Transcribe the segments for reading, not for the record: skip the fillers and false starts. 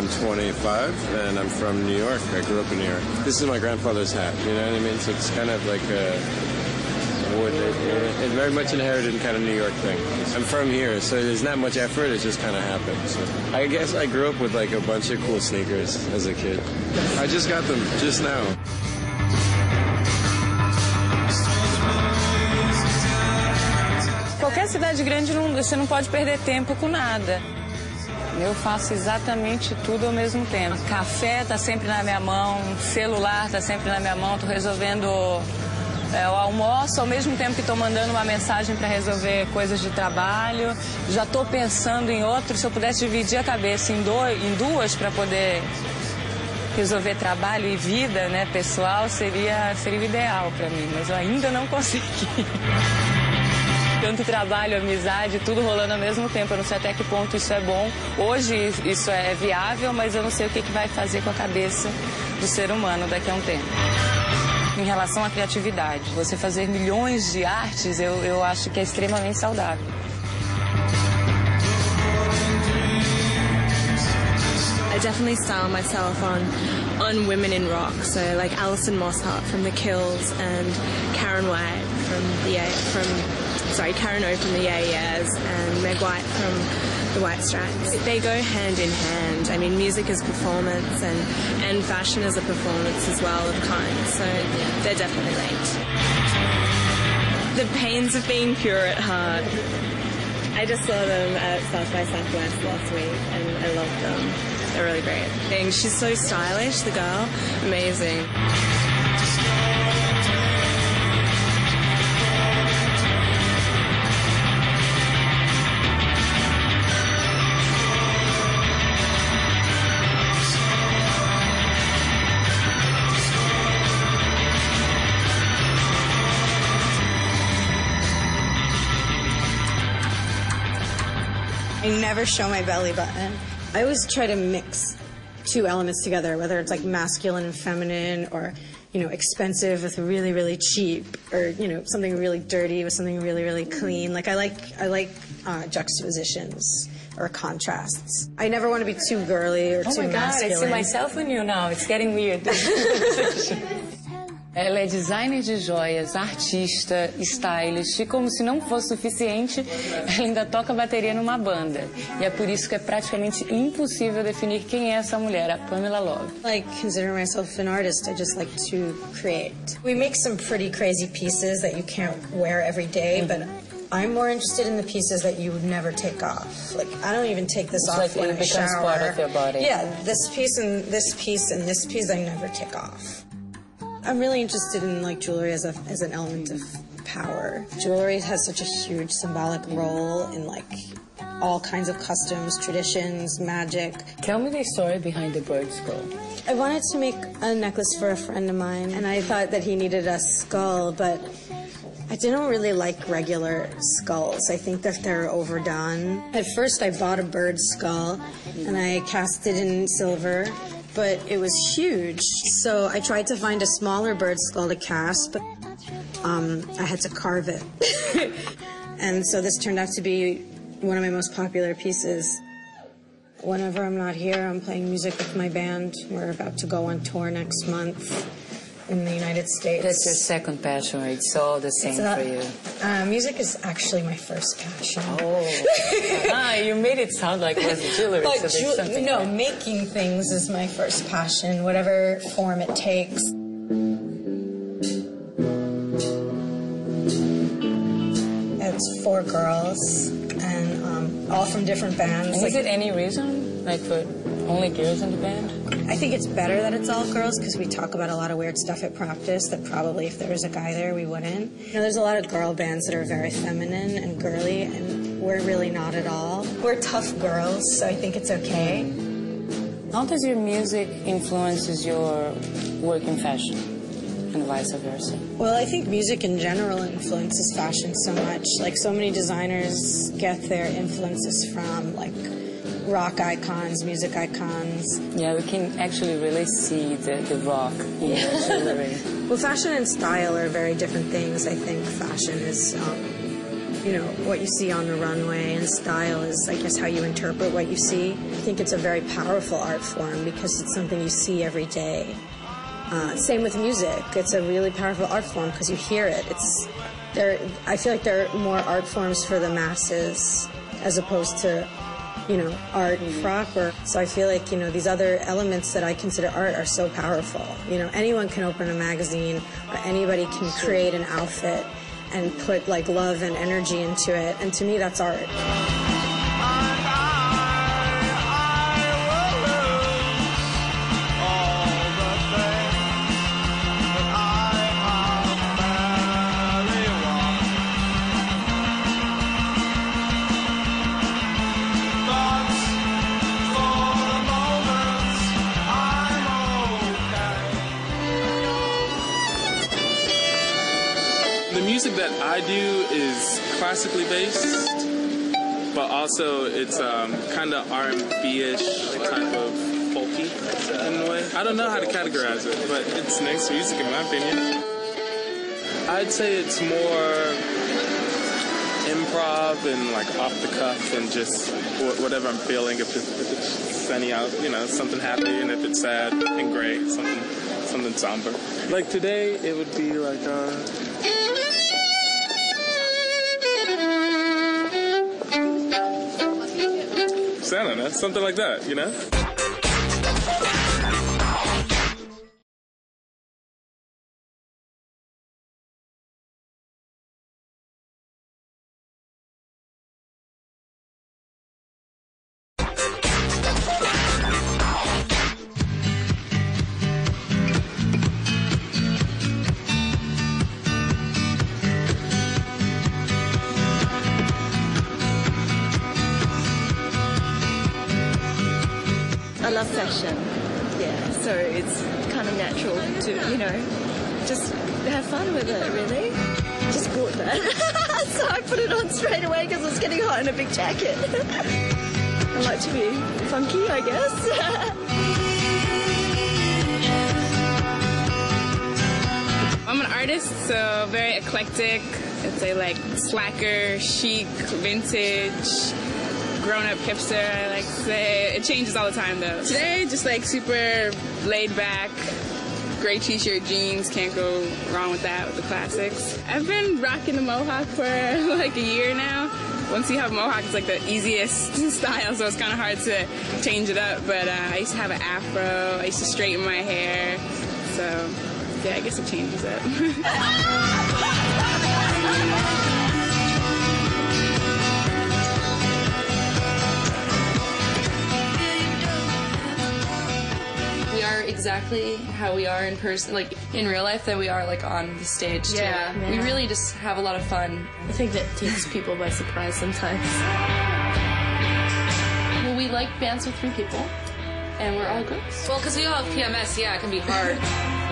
I'm 25, and I'm from New York. I grew up in New York. This is my grandfather's hat, you know what I mean? So it's kind of like it very much inherited kind of New York thing. I'm from here, so there's not much effort, it just kind of happens. So I guess I grew up with like a bunch of cool sneakers as a kid. I just got them just now. Qualquer cidade grande, você não pode perder tempo com nada. Eu faço exatamente tudo ao mesmo tempo. Café tá sempre na minha mão, celular tá sempre na minha mão, tô resolvendo o almoço ao mesmo tempo que tô mandando uma mensagem para resolver coisas de trabalho. Já tô pensando em outros. Se eu pudesse dividir a cabeça em duas para poder resolver trabalho e vida, né, pessoal, seria o ideal para mim, mas eu ainda não consegui. Tanto trabalho, amizade, tudo rolando ao mesmo tempo. Eu não sei até que ponto isso é bom. Hoje isso é viável, mas eu não sei o que vai fazer com a cabeça do ser humano daqui a um tempo. Em relação à criatividade, você fazer milhões de artes, eu acho que é extremamente saudável. I definitely style myself on women in rock, so like Alison Mosshart from The Kills and Karen O from the Yeah Yeahs and Meg White from the White Stripes. They go hand in hand. I mean, music is performance and fashion is a performance as well of kind, so they're definitely linked. The pains of being pure at heart. I just saw them at South by Southwest last week and I loved them. They're really great. And she's so stylish, the girl. Amazing. I never show my belly button. I always try to mix two elements together, whether it's like masculine and feminine, or, you know, expensive with really, really cheap, or, you know, something really dirty with something really, really clean. Like I like juxtapositions or contrasts. I never want to be too girly or too masculine. Oh my God, I see myself in you now. It's getting weird. Ela é designer de joias, artista, stylist, e como se não fosse suficiente, ela ainda toca bateria numa banda. E é por isso que é praticamente impossível definir quem é essa mulher, a Pamela Love. I consider myself an artist. I just like to create. We make some pretty crazy pieces that you can't wear every day, but I'm more interested in the pieces that you would never take off. Like, I don't even take this off when I shower. It becomes part of your body. Yeah, this piece and this piece and this piece I never take off. I'm really interested in like jewelry as an element of power. Jewelry has such a huge symbolic role in like all kinds of customs, traditions, magic. Tell me the story behind the bird skull. I wanted to make a necklace for a friend of mine, and I thought that he needed a skull, but I didn't really like regular skulls. I think that they're overdone. At first I bought a bird skull and I cast it in silver, but it was huge. So I tried to find a smaller bird skull to cast, but I had to carve it. And so this turned out to be one of my most popular pieces. Whenever I'm not here, I'm playing music with my band. We're about to go on tour next month in the United States. That's your second passion, right? It's all the same for you. Music is actually my first passion. Oh. You made it sound like it was jewelry. Like so there's something no, there. making things is my first passion, whatever form it takes. It's 4 girls, and all from different bands. And is it any reason, like for only girls in the band? I think it's better that it's all girls because we talk about a lot of weird stuff at practice that probably if there was a guy there, we wouldn't. You know, there's a lot of girl bands that are very feminine and girly, and we're really not at all. We're tough girls, so I think it's okay. How does your music influences your work in fashion, and vice versa? Well, I think music in general influences fashion so much. Like, so many designers get their influences from, like, rock icons, music icons. Yeah, we can actually really see the rock in your jewelry. Well, fashion and style are very different things. I think fashion is, what you see on the runway, and style is, I guess, how you interpret what you see. I think it's a very powerful art form because it's something you see every day. Same with music. It's a really powerful art form because you hear it. I feel like there are more art forms for the masses as opposed to, art proper. So I feel like, these other elements that I consider art are so powerful. Anyone can open a magazine or anybody can create an outfit and put love and energy into it. And to me, that's art. The music that I do is classically based, but also it's kind of R&B-ish, type of folky in a way. I don't know how to categorize it, but it's nice music in my opinion. I'd say it's more improv and off the cuff and just whatever I'm feeling. If it's sunny out, something happy, and if it's sad and gray, something somber. Like today, it would be I don't know, something like that, I love fashion, so it's kind of natural to, just have fun with it, really. Just bought that, so I put it on straight away because it's getting hot in a big jacket. I like to be funky, I guess. I'm an artist, so very eclectic. I'd say slacker, chic, vintage, grown-up hipster, I like to say. It changes all the time, though. Today, just super laid back, gray t-shirt, jeans, can't go wrong with that, with the classics. I've been rocking the mohawk for a year now. Once you have mohawk, it's the easiest style, so it's kind of hard to change it up. But I used to have an afro, I used to straighten my hair, so yeah, I guess it changes up. We are exactly how we are in person, in real life, that we are on the stage too. Yeah. We really just have a lot of fun. I think that takes people by surprise sometimes. Well, we like bands with 3 people, and we're all girls. Well, because we all have PMS, yeah, it can be hard.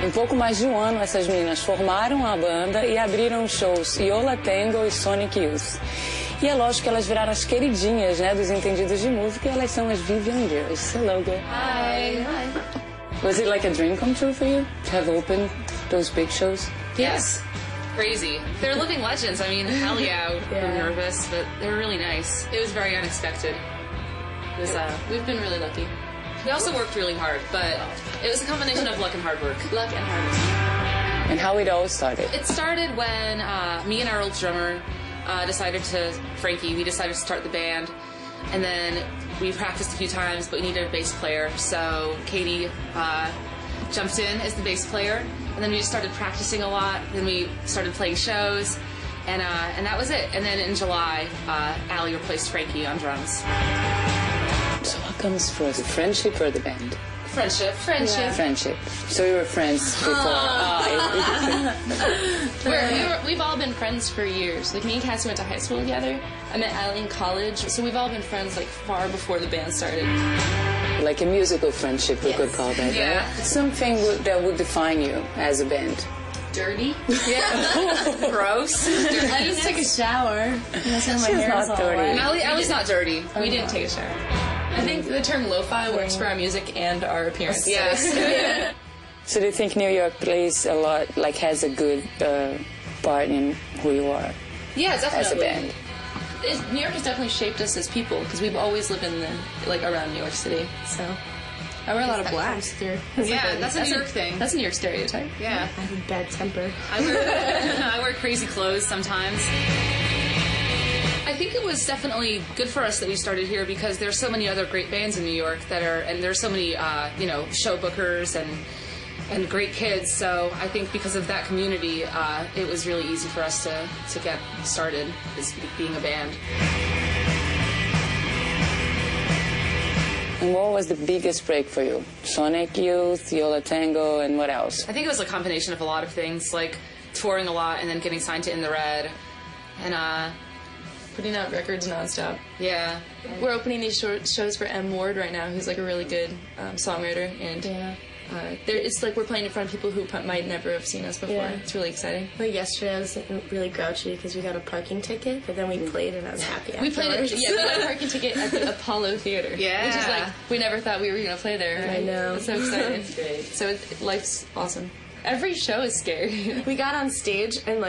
Em pouco mais de ano, essas meninas formaram a banda e abriram shows Yola Tango e Sonic Youth. E é lógico que elas viraram as queridinhas, dos entendidos de música, e elas são as Vivian Girls. Hello, girl. Hi. Was it a dream come true for you to have opened those big shows? Yes. Crazy. They're living legends. I mean, hell yeah. I'm nervous, but they're really nice. It was very unexpected. It was, we've been really lucky. We also worked really hard, but it was a combination of luck and hard work. Luck and hard work. And how it all started? It started when me and our old drummer Frankie, we decided to start the band. And then we practiced a few times, but we needed a bass player. So Katie jumped in as the bass player. And then we just started practicing a lot. Then we started playing shows. And that was it. And then in July, Allie replaced Frankie on drums. So what comes first, friendship or the band? Friendship. Yeah. Friendship. So you were friends before. We've all been friends for years. Me and Cassie went to high school together. I met Allie in college. So we've all been friends far before the band started. Like a musical friendship, we could call that. Yeah. Right? It's something that would define you as a band. Dirty. Yeah. Gross. I just took a shower. She's not dirty. Allie's not dirty. We didn't take a shower. I think the term lo-fi works for our music and our appearance. Yes. So do you think New York plays a lot, has a good part in who you are Yeah, definitely. as a band? New York has definitely shaped us as people because we've always lived in around New York City. So I wear a lot of black. Yeah, that's a New York thing. That's a New York stereotype. Yeah. I have a bad temper. I wear crazy clothes sometimes. I think it was definitely good for us that we started here because there's so many other great bands in New York and there's so many, show bookers and great kids. So I think because of that community, it was really easy for us to get started as being a band. And what was the biggest break for you? Sonic Youth, Yola Tango, and what else? I think it was a combination of a lot of things, like touring a lot and then getting signed to In the Red. And, putting out records nonstop. Yeah. We're opening these shows for M. Ward right now, who's like a really good songwriter, and it's like we're playing in front of people who might never have seen us before. Yeah. It's really exciting. Like yesterday, I was really grouchy because we got a parking ticket, but then we played and I was happy afterwards. We got a parking ticket at the Apollo Theater. Yeah. Which is like, we never thought we were going to play there. Right? I know. It's so exciting. So life's awesome. Every show is scary. We got on stage and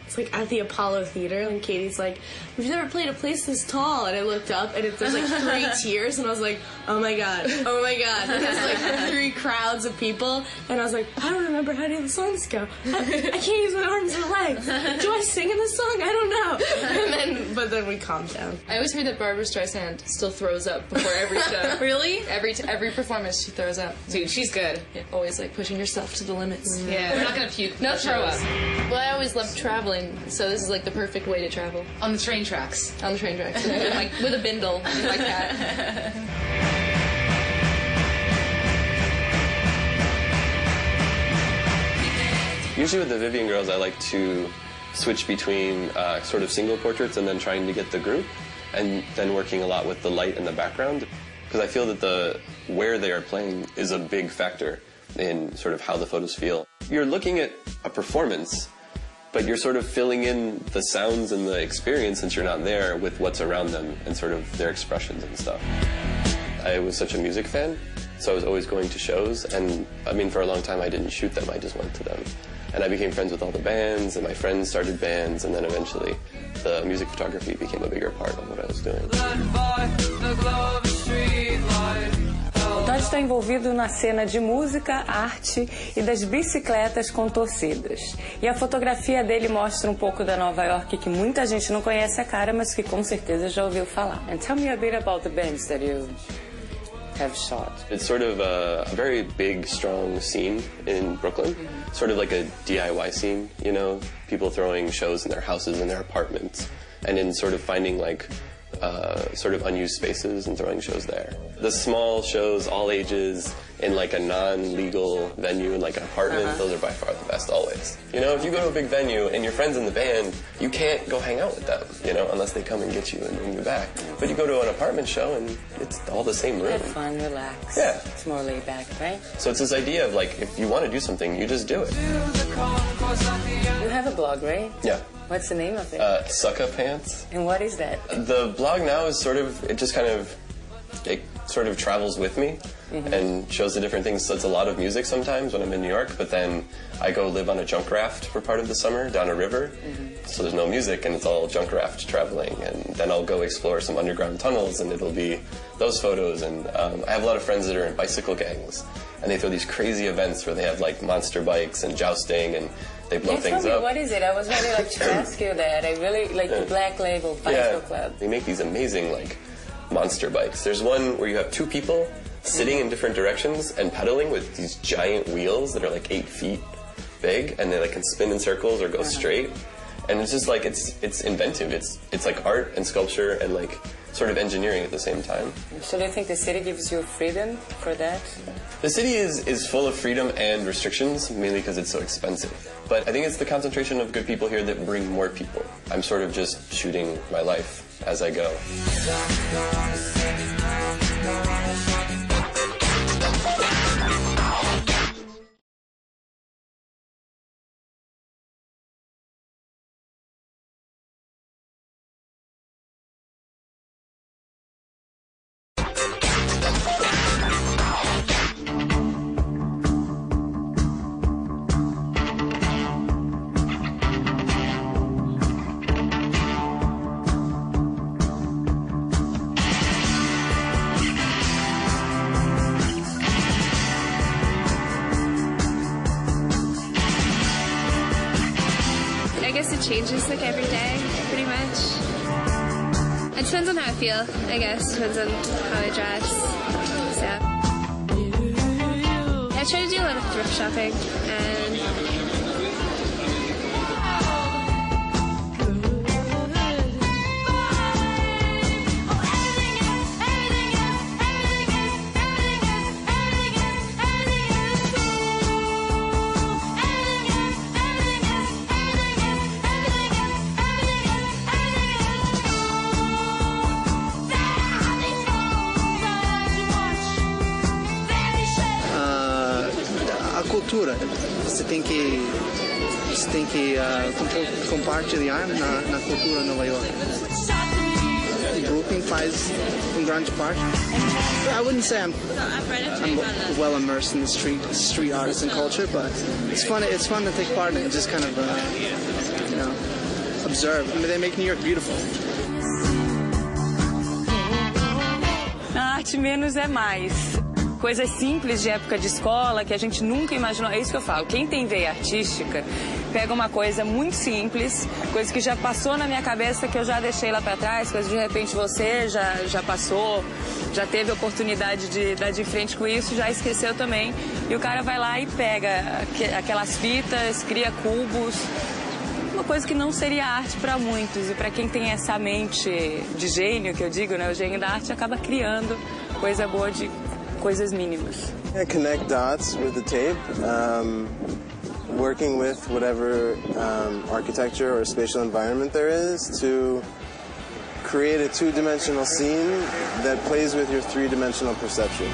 it's like at the Apollo Theater, and Katie's like, "We've never played a place this tall." And I looked up, and there's like 3 tiers, and I was like, "Oh my god, oh my god!" And there's like 3 crowds of people, and I was like, "I don't remember how any of the songs go. I can't use my arms or legs. Do I sing in this song? I don't know." But then we calmed down. I always heard that Barbra Streisand still throws up before every show. Really? Every performance, she throws up. Dude, she's good. Yeah, always like pushing yourself to the limits. Yeah, we're not gonna puke. No throw up. Well, I always loved traveling. So this is like the perfect way to travel. On the train tracks. On the train tracks. with a bindle like that. Usually with the Vivian Girls, I like to switch between sort of single portraits and then trying to get the group, and then working a lot with the light in the background, because I feel that where they are playing is a big factor in sort of how the photos feel. You're looking at a performance, but you're sort of filling in the sounds and the experience, since you're not there, with what's around them and sort of their expressions and stuff. I was such a music fan, so I was always going to shows, and I mean, for a long time I didn't shoot them, I just went to them. And I became friends with all the bands, and my friends started bands, and then eventually the music photography became a bigger part of what I was doing. O Todd está envolvido na cena de música, arte e das bicicletas com torcidas. E a fotografia dele mostra um pouco da Nova York que muita gente não conhece a cara, mas que com certeza já ouviu falar. And tell me a bit about the bands that you have shot. It's sort of a very big, strong scene in Brooklyn. Sort of like a DIY scene, you know? People throwing shows in their houses and their apartments. And in sort of finding sort of unused spaces and throwing shows there. The small shows, all ages, in like a non-legal venue, in like an apartment, those are by far the best always. You know, if you go to a big venue and your friends in the band, you can't go hang out with them, you know, unless they come and get you and bring you back. But you go to an apartment show and it's all the same room. Have fun, relax. Yeah. It's more laid back, right? So it's this idea of like, if you want to do something, you just do it. You have a blog, right? Yeah. What's the name of it? Sucka Pants. And what is that? The blog now is it sort of travels with me and shows the different things. So it's a lot of music sometimes when I'm in New York, but then I go live on a junk raft for part of the summer down a river. So there's no music and it's all junk raft traveling. And then I'll go explore some underground tunnels and it'll be those photos. And I have a lot of friends that are in bicycle gangs, and they throw these crazy events where they have like monster bikes and jousting and they blow things up. What is it? I was really to ask you that. I really like the Black Label Bicycle Club. They make these amazing monster bikes. There's one where you have 2 people sitting in different directions and pedaling with these giant wheels that are like 8 feet big, and they can spin in circles or go straight. And it's just it's inventive. It's like art and sculpture and sort of engineering at the same time. So do you think the city gives you freedom for that? The city is full of freedom and restrictions, mainly because it's so expensive. But I think it's the concentration of good people here that bring more people. I'm sort of just shooting my life as I go. guess it changes like every day, pretty much. It depends on how I feel, I guess. Depends on how I dress. So I try to do a lot of thrift shopping and cultura. Você tem que compartilhar na cultura de Nova York. Brooklyn faz grande parte. I wouldn't say I'm well immersed in the street artists and culture, but it's fun to take part in it and just kind of observe. I mean, they make New York beautiful. Na arte menos é mais. Coisas simples de época de escola que a gente nunca imaginou. É isso que eu falo. Quem tem veia artística pega uma coisa muito simples, coisa que já passou na minha cabeça, que eu já deixei lá para trás, coisa que de repente você já passou, já teve a oportunidade de dar de frente com isso, já esqueceu também. E o cara vai lá e pega aquelas fitas, cria cubos. Uma coisa que não seria arte para muitos. E para quem tem essa mente de gênio, que eu digo, né? O gênio da arte acaba criando coisa boa de coisas mínimas. I connect dots with the tape, working with whatever architecture or spatial environment there is to create a two-dimensional scene that plays with your three-dimensional perception.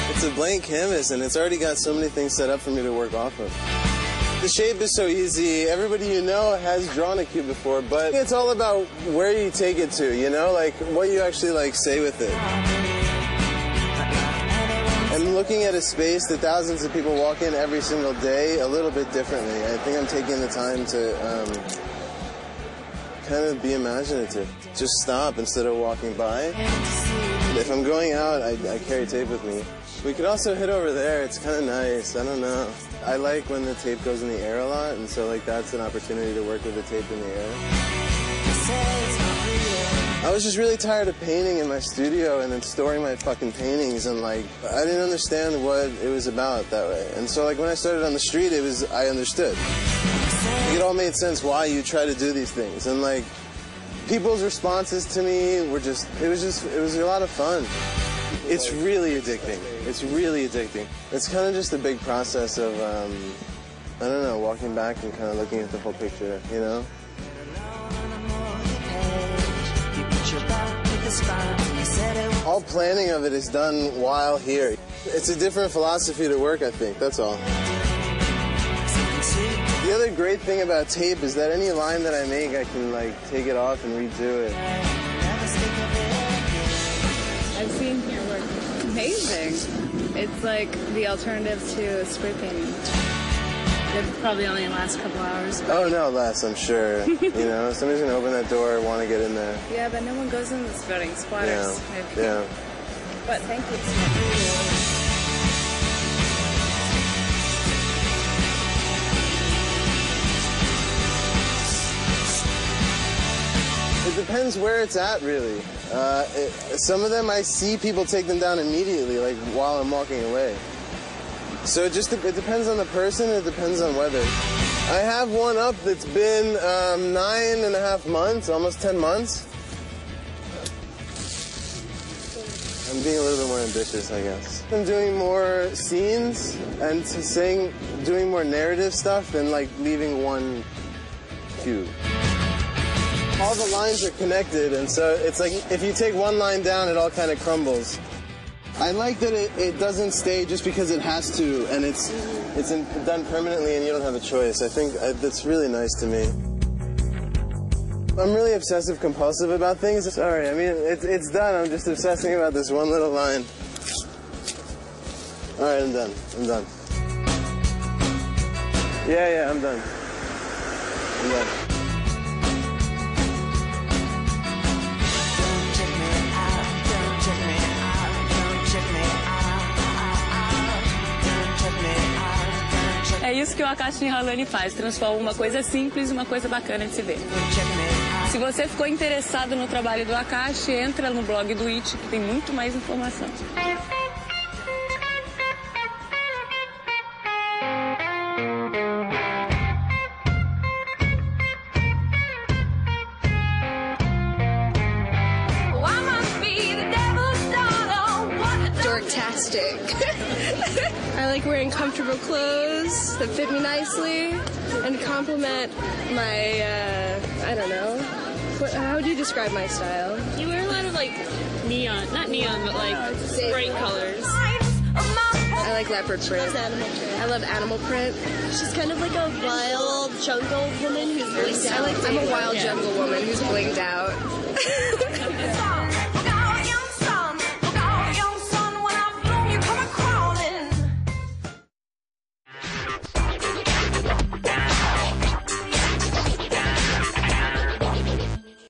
It's a blank canvas and it's already got so many things set up for me to work off of. The shape is so easy. Everybody you know has drawn a cube before, but it's all about where you take it to, you know, like what you actually like say with it. I'm looking at a space that thousands of people walk in every single day a little bit differently. I think I'm taking the time to kind of be imaginative. Just stop instead of walking by. If I'm going out, I carry tape with me. We could also hit over there. It's kind of nice. I don't know. I like when the tape goes in the air a lot, and so like that's an opportunity to work with the tape in the air. I was just really tired of painting in my studio and then storing my fucking paintings, and like I didn't understand what it was about that way. And so like when I started on the street, I understood. Like, it all made sense why you try to do these things, and like people's responses to me were just it was a lot of fun. It's really addicting. It's really addicting. It's kind of just a big process of, I don't know, walking back and kind of looking at the whole picture, you know? All planning of it is done while here. It's a different philosophy to work, I think, that's all. The other great thing about tape is that any line that I make, I can like take it off and redo it. I've seen your work. It's amazing. It's like the alternative to spray painting. It probably only lasts a couple hours. Oh, no, less, I'm sure. You know, somebody's going to open that door and want to get in there. Yeah, but no one goes in this building. Squatters. Yeah, yeah. But thank you. It depends where it's at, really. Some of them I see people take them down immediately, like while I'm walking away. So it depends on the person, it depends on weather. I have one up that's been 9.5 months, almost 10 months. I'm being a little bit more ambitious, I guess. I'm doing more scenes and doing more narrative stuff than like leaving one cue. All the lines are connected, and so it's like if you take one line down, it all kind of crumbles. I like that it doesn't stay just because it has to, and it's done permanently and you don't have a choice. I think that's really nice to me. I'm really obsessive compulsive about things. Sorry, I mean, it's done. I'm just obsessing about this one little line. All right, I'm done. I'm done. Yeah, I'm done. I'm done. Don't check me out, don't check me out, don't check me isso que o Akashi Nihalani faz, transforma uma coisa simples em uma coisa bacana de se ver. Se você ficou interessado no trabalho do Akashi, entra no blog do It, que tem muito mais informação. I like wearing comfortable clothes that fit me nicely and complement my, I don't know. How would you describe my style? You wear a lot of like neon, not neon, but like bright colors. I like leopard print. I love animal print. She's kind of like a wild jungle woman who's blinged out. I'm a wild jungle woman who's blinged out.